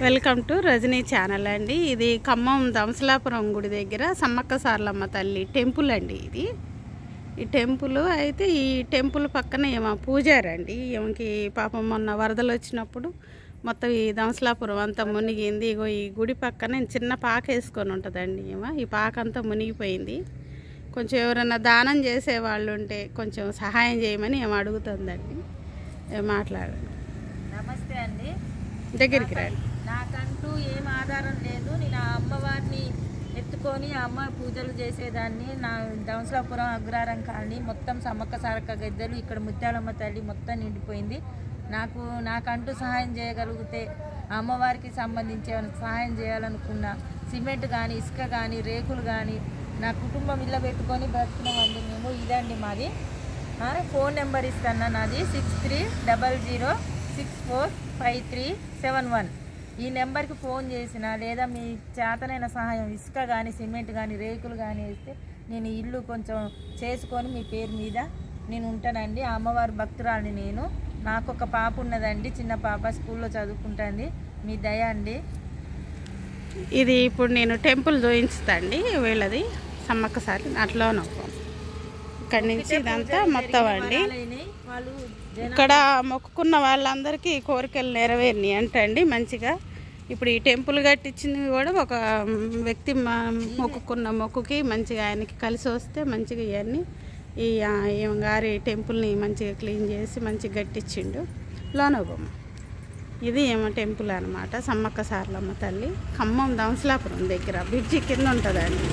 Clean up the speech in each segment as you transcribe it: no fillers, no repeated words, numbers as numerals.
Welcome to Rajani channel అండి. ఇది ఖమ్మం దంసలాపురం గుడి దగ్గర సమ్మక్క సారలమ్మ తల్లి టెంపుల్ అండి. ఈ టెంపుల్ అయితే ఈ టెంపుల్ పక్కన ఏమో పూజారండి. ఏమకి పాపం మొన్న వరదలు వచ్చినప్పుడు మొత్తం ఈ దంసలాపురం అంతా మునిగింది. ఇగో ఈ గుడి పక్కన చిన్న పాక వేసుకొని ఉంటుందండి. ఏమో ఈ పాక అంతా మునిగిపోయింది. కొంచెం ఎవరైనా దానం చేసే వాళ్ళు ఉంటే కొంచెం సహాయం చేయమని ఏమో అడుగుతుందండి. మాట్లాడండి. నమస్తే అండి. దగ్గరికి రండి. నాకంటూ ఏం ఆధారం లేదు. నేను ఆ అమ్మవారిని ఎత్తుకొని ఆ అమ్మ పూజలు చేసేదాన్ని. నా దంసలాపురం అగ్రహారం కాలనీ మొత్తం సమ్మక్క సారక్క గద్దెలు, ఇక్కడ ముత్యాలమ్మ తల్లి మొత్తం నిండిపోయింది. నాకంటూ సహాయం చేయగలిగితే అమ్మవారికి సంబంధించి సహాయం చేయాలనుకున్న సిమెంట్ కానీ, ఇసుక కానీ, రేకులు కానీ నా కుటుంబం ఇళ్ళ పెట్టుకొని బ్రతుకున్నామండి మేము. ఇదండి మాది. ఫోన్ నెంబర్ ఇస్తాను నాది 6300645371. ఈ నెంబర్కి ఫోన్ చేసిన లేదా మీ చేతనైన సహాయం ఇసుక కానీ, సిమెంట్ కానీ, రేకులు కానీ వేస్తే నేను ఇల్లు కొంచెం చేసుకొని మీ పేరు మీద నేను ఉంటానండి. ఆ అమ్మవారి భక్తురాలని నేను. నాకు ఒక పాప ఉన్నదండి, చిన్న పాప స్కూల్లో చదువుకుంటుంది. మీ దయ అండి. ఇది ఇప్పుడు నేను టెంపుల్ చూపించుతాండి. వీళ్ళది సమ్మక్క సారి అట్లా ఇక్కడి నుంచి ఇదంతా మొత్తం అండి. ఇక్కడ మొక్కుకున్న వాళ్ళందరికీ కోరికలు నెరవేరినాయి అంటండి మంచిగా. ఇప్పుడు ఈ టెంపుల్ కట్టించింది కూడా ఒక వ్యక్తి మొక్కుకున్న మొక్కుకి మంచిగా ఆయనకి కలిసి వస్తే మంచిగా ఇవన్నీ ఈ గారి టెంపుల్ని మంచిగా క్లీన్ చేసి మంచిగా కట్టించిండు. లోనోబొమ్మ ఇది ఏమో టెంపుల్ అనమాట. సమ్మక్క సారలమ్మ తల్లి ఖమ్మం దంసలాపురం దగ్గర బ్రిడ్జి కింద ఉంటుందండి.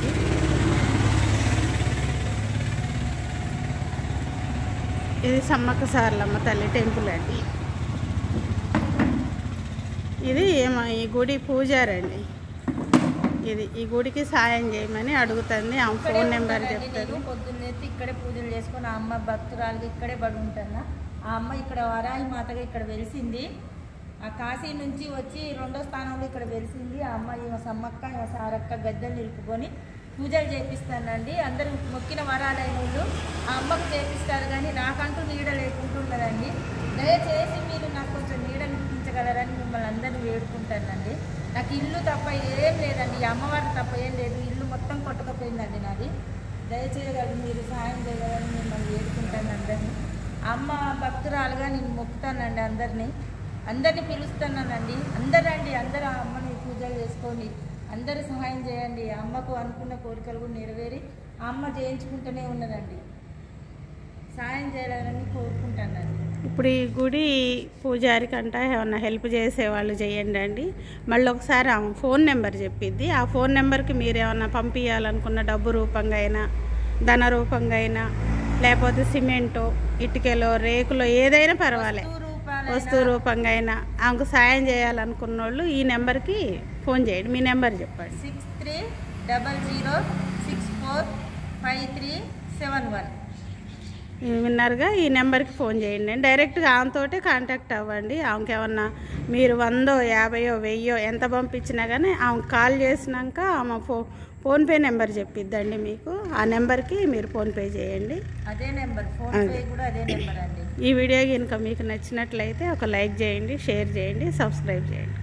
ఇది సమ్మక్క సారలమ్మ తల్లి టెంపుల్ అండి. ఇది ఏమో ఈ గుడి పూజారండి. ఈ గుడికి సాయం చేయమని అడుగుతుంది. ఆ ఫోన్ నెంబర్ చెప్తారు. పొద్దున్నేసి ఇక్కడే పూజలు చేసుకొని ఆ అమ్మ భక్తురాలకి ఇక్కడే పడి ఉంటాను. ఆ అమ్మ ఇక్కడ వరాహి మాతగా ఇక్కడ వెలిసింది. ఆ కాశీ నుంచి వచ్చి 2వ స్థానంలో ఇక్కడ వెలిసింది. ఆ అమ్మ ఈమె సమ్మక్క, ఈమె సారక్క గద్దెలు నిలుపుకొని పూజలు చేపిస్తానండి. అందరూ మొక్కిన వరాలైన వాళ్ళు ఆ అమ్మకు చేపిస్తారు. కానీ నాకంటూ నీడ లేకుంటున్నదండి. దయచేసి మీరు నాకు కొంచెం నీడని ఇప్పించగలరని మిమ్మల్ని అందరినీ వేడుకుంటానండి. నాకు ఇల్లు తప్ప ఏం లేదండి, ఈ అమ్మవారి తప్ప ఏం లేదు. ఇల్లు మొత్తం కొట్టకపోయిందండి నాది. దయచేయగలరు, మీరు సహాయం చేయగలరని మిమ్మల్ని వేడుకుంటాను అందరినీ. అమ్మ భక్తురాలుగా నేను మొక్కుతానండి. అందరినీ పిలుస్తున్నానండి. అందరూ ఆ అమ్మని పూజలు చేసుకొని అందరూ సహాయం చేయండి. అమ్మకు అనుకున్న కోరికలు కూడా నెరవేరి ఆ అమ్మ చేయించుకుంటూనే ఉన్నదండి. సహాయం చేయాలని కోరుకుంటానండి. ఇప్పుడు ఈ గుడి పూజారి కంటే ఏమన్నా హెల్ప్ చేసేవాళ్ళు చేయండి అండి. మళ్ళీ ఒకసారి ఆమె ఫోన్ నెంబర్ చెప్పిద్ది. ఆ ఫోన్ నెంబర్కి మీరు ఏమన్నా పంపించాలనుకున్న డబ్బు రూపంగా అయినా, ధన రూపంగా అయినా, లేకపోతే సిమెంటో, ఇటుకలో, రేకులో ఏదైనా పర్వాలేదు, వస్తువు రూపంగా అయినా ఆమెకు సాయం చేయాలనుకున్న వాళ్ళు ఈ నెంబర్కి ఫోన్ చేయండి. మీ నెంబర్ చెప్పండి. 6300645371. విన్నారుగా, ఈ నెంబర్కి ఫోన్ చేయండి. డైరెక్ట్గా ఆమెతోటే కాంటాక్ట్ అవ్వండి. ఆమెకి ఏమన్నా మీరు 100, 50, 1000 ఎంత పంపించినా కానీ ఆమె కాల్ చేసినాక ఆమె ఫోన్పే నెంబర్ చెప్పిద్దండి మీకు. ఆ నెంబర్కి మీరు ఫోన్పే చేయండి. అదే నెంబర్, ఫోన్పే కూడా అదే నెంబర్ అండి. ఈ వీడియో కనుక మీకు నచ్చినట్లయితే ఒక లైక్ చేయండి, షేర్ చేయండి, సబ్స్క్రైబ్ చేయండి.